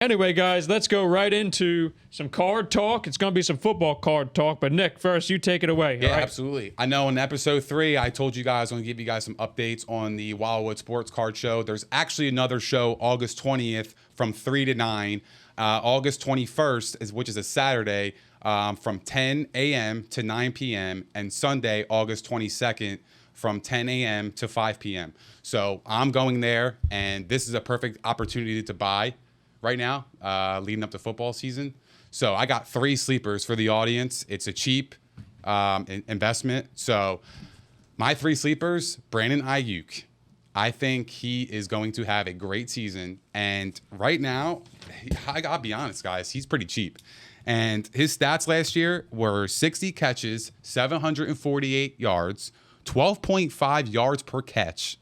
Anyway, guys, let's go right into some card talk. It's going to be some football card talk, but Nick, first, you take it away. Yeah, absolutely. I know in episode 3, I told you guys I'm going to give you guys some updates on the Wildwood Sports Card Show. There's actually another show August 20th from 3 to 9. August 21st, which is a Saturday, from 10 a.m. to 9 p.m. and Sunday, August 22nd, from 10 a.m. to 5 p.m. So I'm going there, and this is a perfect opportunity to buy right now, leading up to football season. So I got 3 sleepers for the audience. It's a cheap investment. So my 3 sleepers, Brandon Ayuk. I think he is going to have a great season. And right now, I gotta be honest, guys, he's pretty cheap. And his stats last year were 60 catches, 748 yards, 12.5 yards per catch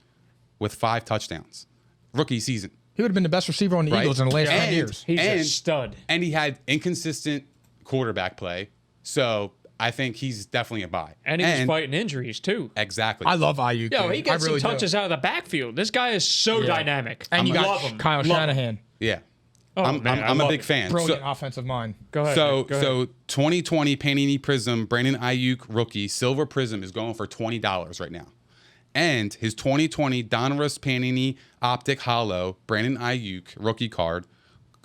with 5 touchdowns. Rookie season. He would have been the best receiver on the Eagles in the last 10 years. He's a stud. And he had inconsistent quarterback play. So I think he's definitely a buy. And he was fighting injuries, too. Exactly. I love Ayuk. Yo, he gets some touches out of the backfield. This guy is so dynamic. And you love got him. Kyle Shanahan. Yeah. Oh, I'm a big fan. Brilliant offensive mind. Go ahead. So Go ahead. 2020 Panini Prism, Brandon Ayuk rookie, Silver Prism is going for $20 right now. And his 2020 Donruss Panini Optic Hollow, Brandon Ayuk rookie card,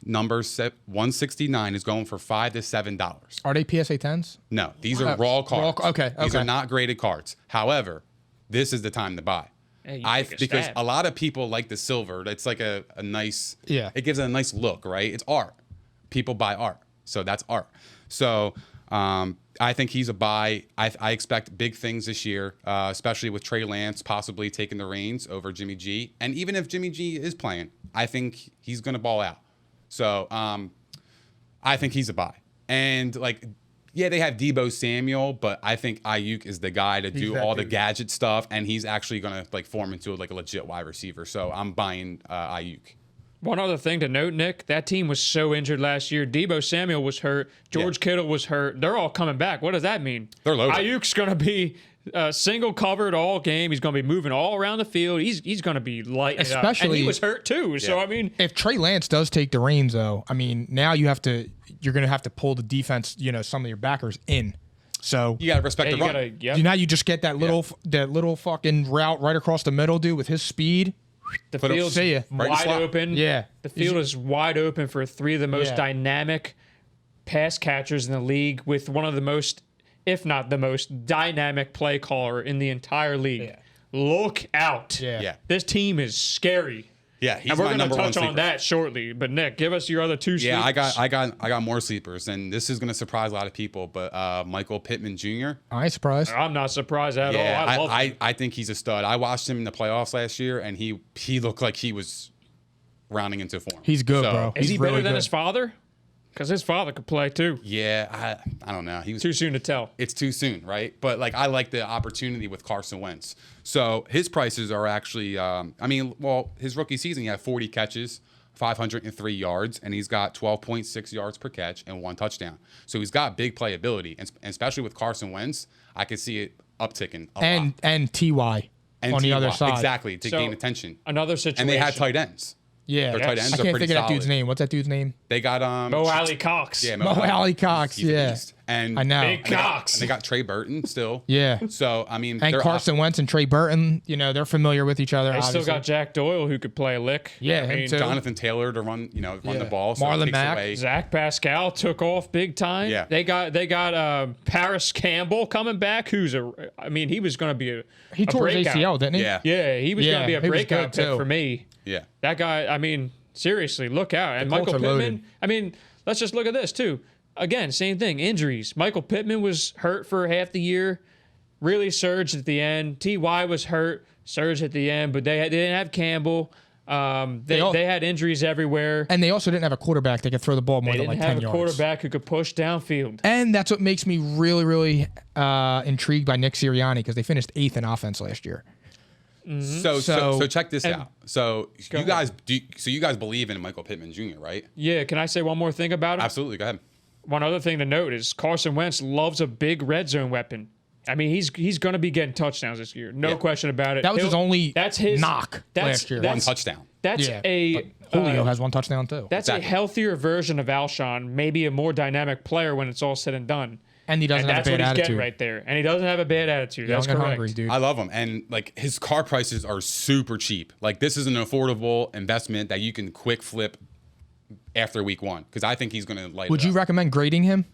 number 169 is going for $5 to $7. Are they PSA 10s? No, these are raw cards. Okay. These are not graded cards. However, this is the time to buy. Hey, Because a lot of people like the silver. It's like a nice, it gives it a nice look, right? It's art. People buy art. So that's art. So I think he's a buy. I expect big things this year, especially with Trey Lance possibly taking the reins over Jimmy G. And even if Jimmy G is playing, I think he's going to ball out. So I think he's a buy. And they have Deebo Samuel, but I think Ayuk is the guy to do all the gadget stuff, and he's actually going to form into a legit wide receiver. So I'm buying Ayuk. One other thing to note, Nick, that team was so injured last year. Deebo Samuel was hurt. George Kittle was hurt. They're all coming back. What does that mean? They're loaded. Ayuk's going to be single covered all game. He's going to be moving all around the field. He's going to be lighting it up. And he was hurt too. So, I mean. If Trey Lance does take the reins, though, I mean, now you're going to have to pull the defense, some of your backers in. So you got to respect the run. Now you just get that little fucking route right across the middle, dude, with his speed. The field's wide open. Yeah. The field is wide open for 3 of the most dynamic pass catchers in the league with one of the most, if not the most, dynamic play caller in the entire league. Yeah. Look out. Yeah. This team is scary. Yeah, he's and we're my number one touch on sleeper. that shortly. But Nick, give us your other 2 sleepers. Yeah, I got more sleepers, and this is going to surprise a lot of people. But Michael Pittman Jr. I ain't surprised. I'm not surprised at all. I love him. I think he's a stud. I watched him in the playoffs last year, and he looked like he was rounding into form. He's good, bro. Is he really better than good. his father? Because his father could play too. Yeah, I don't know. He was too soon to tell. It's too soon, right? But I like the opportunity with Carson Wentz. So his prices are actually, his rookie season he had 40 catches, 503 yards, and he's got 12.6 yards per catch and 1 touchdown. So he's got big playability, and especially with Carson Wentz, I could see it upticking a lot. And Ty on the other side, exactly, to gain attention. Another situation, and they had tight ends. Yeah, their tight ends I can't are pretty think of that solid. dude's name. What's that dude's name? They got Mo Alley Cox. Yeah, Mo Alley Cox. He's a Yeah, beast. And I know. Big Cox. And they got Trey Burton still. Yeah. So I mean, and Carson Wentz and Trey Burton, they're familiar with each other. They obviously. still got Jack Doyle who could play a lick. Yeah, him too. Jonathan Taylor to run the ball. So Marlon it takes Mack. away. Zach Pascal took off big time. Yeah. They got Paris Campbell coming back, he was going to be he tore his breakout. ACL, didn't he? Yeah. Yeah, he was going to be a he was breakout good, pick too. for me. Yeah. That guy, I mean, seriously, look out. And The Michael Colts are Pittman, loaded. I mean, let's just look at this too. Again, same thing, injuries. Michael Pittman was hurt for half the year, really surged at the end. T.Y. was hurt, surged at the end, but they didn't have Campbell. They had injuries everywhere. And they also didn't have a quarterback that could throw the ball more They than didn't 10 have a yards. quarterback who could push downfield. And that's what makes me really, really intrigued by Nick Sirianni, because they finished 8th in offense last year. Mm-hmm. So check this out. So you guys believe in Michael Pittman Jr., right? Yeah, can I say one more thing about him? Absolutely. Go ahead. One other thing to note is Carson Wentz loves a big red zone weapon. I mean, he's going to be getting touchdowns this year. No question about it. That was his only knock that's, last year. One touchdown. That's but Julio has one touchdown too. That's Exactly. a healthier version of Alshon, maybe a more dynamic player when it's all said and done. And he doesn't And have that's a what bad he's attitude. getting right there. And he doesn't have a bad attitude. Young That's and correct. hungry, dude. I love him, and like his car prices are super cheap. Like this is an affordable investment that you can quick flip after week 1 because I think he's going to light. Would it you up. recommend grading him?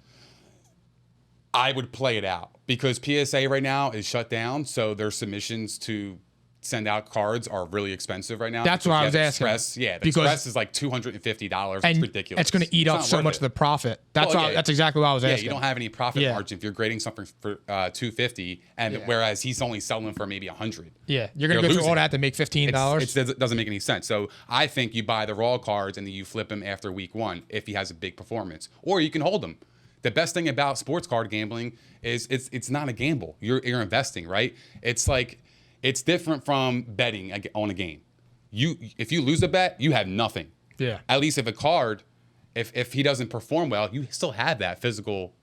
I would play it out because PSA right now is shut down, so their submissions to send out cards are really expensive right now. That's because what I you was have asking. Express, yeah, the Because- Express is like $250. And It's ridiculous. it's going to eat up not so worth much it. of the profit. That's Well, yeah. that's exactly what I was Yeah, asking. you don't have any profit Yeah. margin if you're grading something for $250, and Yeah. whereas he's only selling for maybe $100. Yeah, you're going to You're go through all losing. that to make $15. It doesn't make any sense. So I think you buy the raw cards and then you flip him after week 1 if he has a big performance, or you can hold him. The best thing about sports card gambling is it's not a gamble. You're investing, right? It's different from betting on a game. If you lose a bet, you have nothing. Yeah. At least if a card, if he doesn't perform well, you still have that physical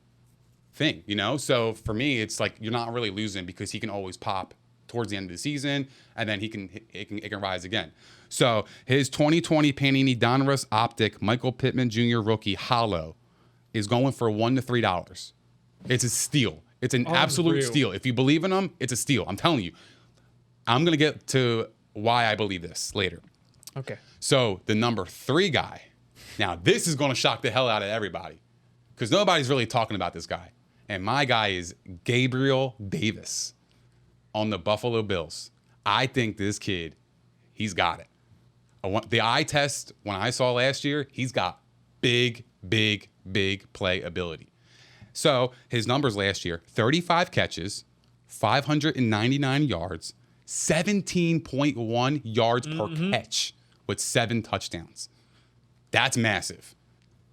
thing, you know? So for me, it's like you're not really losing because he can always pop towards the end of the season and then it can rise again. So his 2020 Panini Donruss Optic Michael Pittman Jr. rookie hollow is going for $1 to $3. It's a steal. It's an absolute Unreal. steal. If you believe in him, it's a steal. I'm telling you. I'm going to get to why I believe this later. Okay. So the number 3 guy, now this is going to shock the hell out of everybody because nobody's really talking about this guy. And my guy is Gabriel Davis on the Buffalo Bills. I think this kid, he's got it. The eye test when I saw last year, he's got big play ability. So his numbers last year, 35 catches, 599 yards, 17.1 yards per catch with 7 touchdowns. That's massive,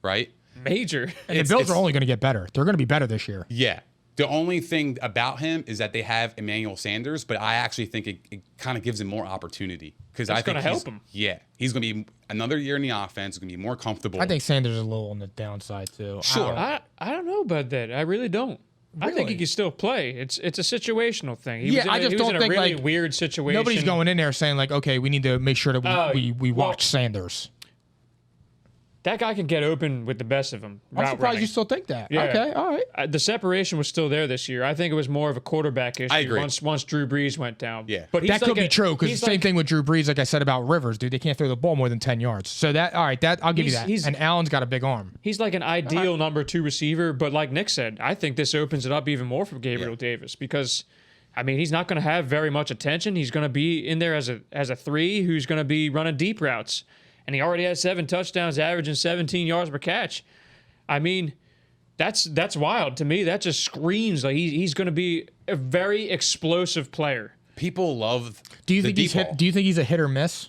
right? Major. And the Bills are only going to get better. They're going to be better this year. Yeah. The only thing about him is that they have Emmanuel Sanders, but I actually think it kind of gives him more opportunity because I think gonna help him. Yeah, he's going to be another year in the offense. Going to be more comfortable. I think Sanders is a little on the downside too. Sure. I don't know about that. I really don't. I think he Really? can still play. It's a situational thing. He Yeah, was in I a- just he was don't in a think, really like, weird situation. Nobody's going in there saying like, okay, we need to make sure that we well, watch Sanders. That guy can get open with the best of them. I'm surprised you still think that. Yeah. Okay, all right. The separation was still there this year. I think it was more of a quarterback issue. I agree. Once Drew Brees went down. Yeah. but That could be true because the same thing with Drew Brees, like I said about Rivers, dude. They can't throw the ball more than 10 yards. So that, all right, that I'll give you He's- that. And Allen's got a big arm. He's like an ideal number 2 receiver, but like Nick said, I think this opens it up even more for Gabriel Davis because, I mean, he's not going to have very much attention. He's going to be in there as a 3 who's going to be running deep routes, and he already has 7 touchdowns, averaging 17 yards per catch. I mean, that's wild to me. That just screams like he's going to be a very explosive player. People love. Do you the think he's deep ball. do you think he's a hit or miss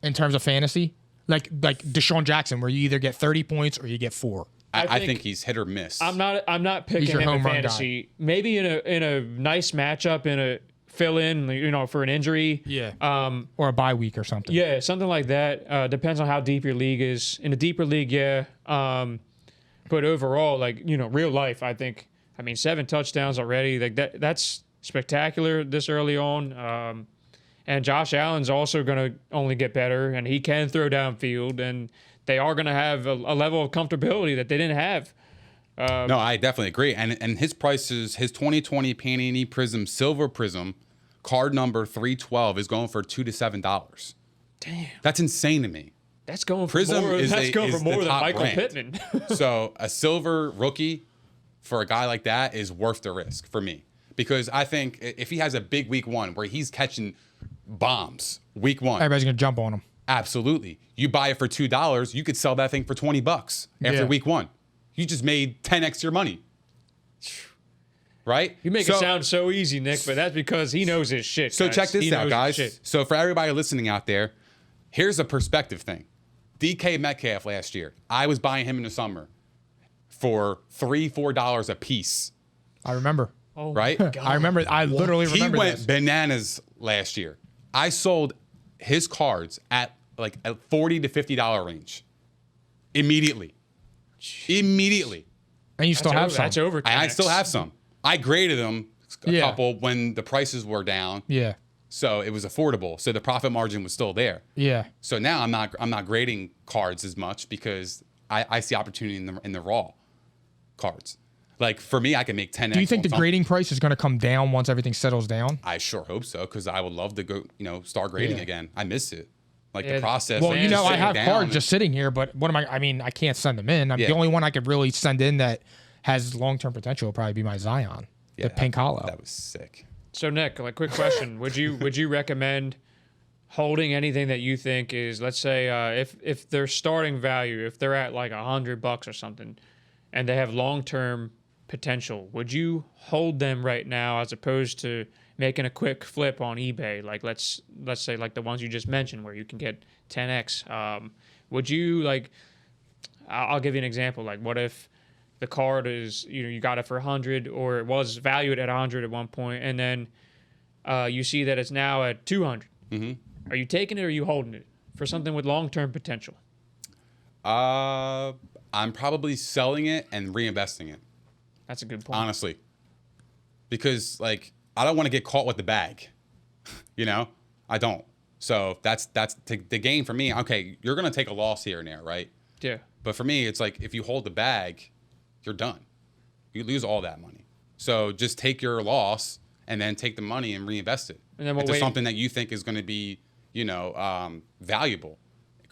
in terms of fantasy? Like Deshaun Jackson, where you either get 30 points or you get 4. I think he's hit or miss. I'm not picking your him in home run fantasy. Maybe in a nice matchup in a fill in, for an injury. Yeah. Or a bye week or something. Yeah, something like that. Depends on how deep your league is. In a deeper league, yeah. But overall, real life, I think. I mean, 7 touchdowns already. Like that's spectacular this early on. And Josh Allen's also going to only get better, and he can throw downfield, and they are going to have a level of comfortability that they didn't have. No, I definitely agree. And his prices, his 2020 Panini Prism Silver Prism card number 312 is going for $2 to $7. Damn, That's insane to me. that's going for Prism more. is That's a- going is for the more than top Michael brand. Pittman. So a silver rookie for a guy like that is worth the risk for me. Because I think if he has a big week 1 where he's catching bombs week 1, Everybody's going to jump on him. absolutely. You buy it for $2, you could sell that thing for $20 after Yeah. week 1. You just made 10x your money. Right? You make it sound so easy, Nick, but that's because he knows his shit. So guys. check this He out, knows his guys. shit. So for everybody listening out there, here's a perspective thing. DK Metcalf last year, I was buying him in the summer for $3-4 a piece. I remember. Oh Right? my God. I remember. I literally He remember went this. bananas last year. I sold his cards at like a $40 to $50 range. Immediately. And you still have some. That's over. I still have some. I graded them a Yeah. couple when the prices were down. Yeah. So it was affordable. So the profit margin was still there. Yeah. So now I'm not grading cards as much because I see opportunity in the raw cards. Like for me, I can make 10x. Do you think the grading price is going to come down once everything settles down? I sure hope so, because I would love to go, start grading again. I miss it. Like Yeah. the process. Well, like, I have down cards and- just sitting here, but what am I mean, I can't send them in. Yeah. The only one I could really send in that has long-term potential will probably be my Zion, the pink hollow. That was sick. So Nick, like quick question: would you recommend holding anything that you think is, let's say, if their starting value, if they're at like $100 or something, and they have long-term potential, would you hold them right now as opposed to making a quick flip on eBay? Like let's say like the ones you just mentioned where you can get 10x. Would you like? I'll give you an example. Like what if the card is, you got it for 100, or it was valued at 100 at one point, and then you see that it's now at 200. Mm-hmm. Are you taking it or are you holding it for something with long-term potential? I'm probably selling it and reinvesting it. That's a good point. Honestly, because like I don't want to get caught with the bag. I don't. So that's the game for me. Okay, you're gonna take a loss here and there, right? Yeah. But for me, it's like if you hold the bag, you're done. You lose all that money. So just take your loss and then take the money and reinvest it And then we'll into wait. something that you think is going to be, valuable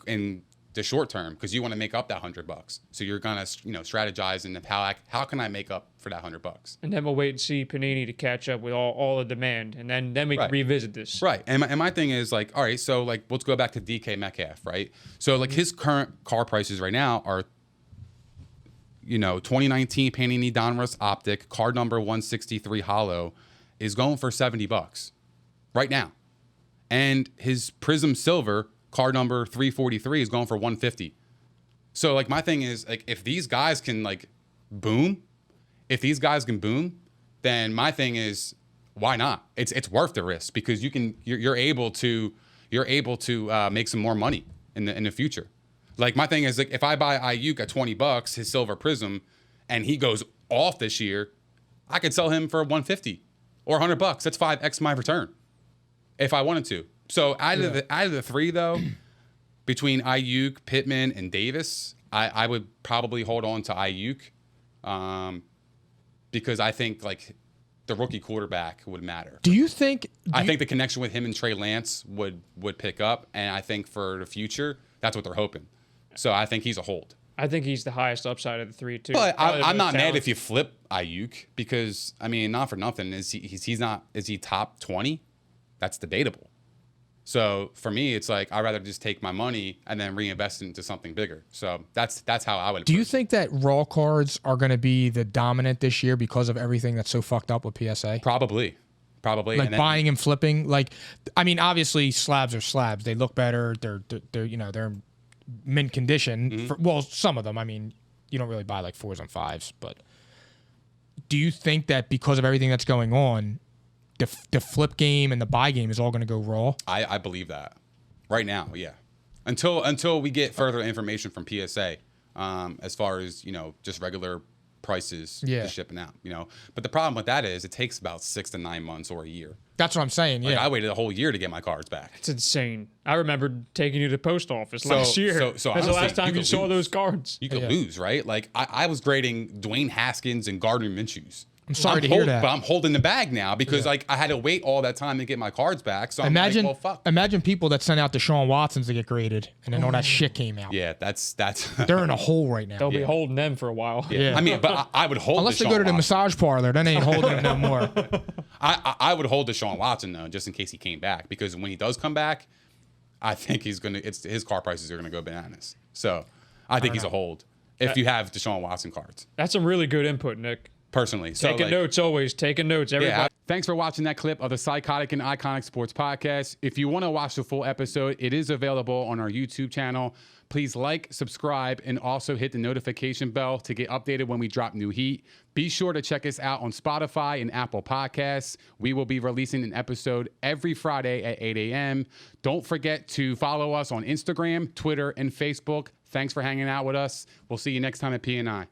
in the short term, because you want to make up that $100. So you're gonna, strategize into how can I make up for that $100. And then we'll wait and see Panini to catch up with all the demand, and then we can Right. revisit this. Right. And my thing is like, all right, so like let's go back to DK Metcalf, right? So like his current car prices right now are 2019 Panini Donruss Optic card number 163 hollow is going for $70 right now. And his Prism Silver card number 343 is going for $150. So like my thing is like if these guys can boom, then my thing is why not? It's worth the risk because you're able to make some more money in the future. Like my thing is like if I buy Ayuk at $20, his Silver Prism, and he goes off this year, I could sell him for $150 or $100. That's 5x my return if I wanted to. So out of the three though, between Ayuk, Pittman, and Davis, I would probably hold on to Ayuk, because I think like the rookie quarterback would matter. Do you think? I think the connection with him and Trey Lance would pick up, and I think for the future, that's what they're hoping. So I think he's a hold. I think he's the highest upside of the three too. But Probably I'm the not most mad if you flip Ayuk because I mean, not for nothing, is he top 20? That's debatable. So for me, it's like I'd rather just take my money and then reinvest it into something bigger. So that's how I would. Do you think that raw cards are going to be the dominant this year because of everything that's so fucked up with PSA? Probably. Like And then- buying and flipping. Like, I mean, obviously slabs are slabs. They look better. They're in mint condition. Mm-hmm. Well, some of them. I mean, you don't really buy like 4s and 5s. But do you think that because of everything that's going on, the flip game and the buy game is all going to go raw? I believe that right now, yeah. Until we get further information from PSA, as far as just regular prices Yeah. to shipping out, But the problem with that is it takes about 6 to 9 months or a year. That's what I'm saying. Like Yeah. I waited a whole year to get my cards back. It's insane. I remember taking you to the post office last year. so That's the honestly, last time you you could saw lose. those cards. You could Yeah. lose, right? Like I was grading Dwayne Haskins and Gardner Minshew's. I'm sorry to hear that. But I'm holding the bag now because like I had to wait all that time to get my cards back. So I'm Imagine, like, well, fuck. imagine people that sent out Deshaun Watsons to get graded, and then all that shit came out. Yeah, that's. They're in a hole right now. They'll be holding them for a while. Yeah. I mean, but I would hold Unless they Deshaun go to the Watson. massage parlor, then they ain't holding them no more. I would hold Deshaun Watson though, just in case he came back, because when he does come back, I think his car prices are gonna go bananas. So I think he's a hold if you have Deshaun Watson cards. That's some really good input, Nick. Personally, so Taking notes always. Taking notes. Everybody. Yeah. Thanks for watching that clip of the Psychotic and Iconic Sports Podcast. If you want to watch the full episode, it is available on our YouTube channel. Please like, subscribe, and also hit the notification bell to get updated when we drop new heat. Be sure to check us out on Spotify and Apple Podcasts. We will be releasing an episode every Friday at 8 a.m. Don't forget to follow us on Instagram, Twitter, and Facebook. Thanks for hanging out with us. We'll see you next time at P&I.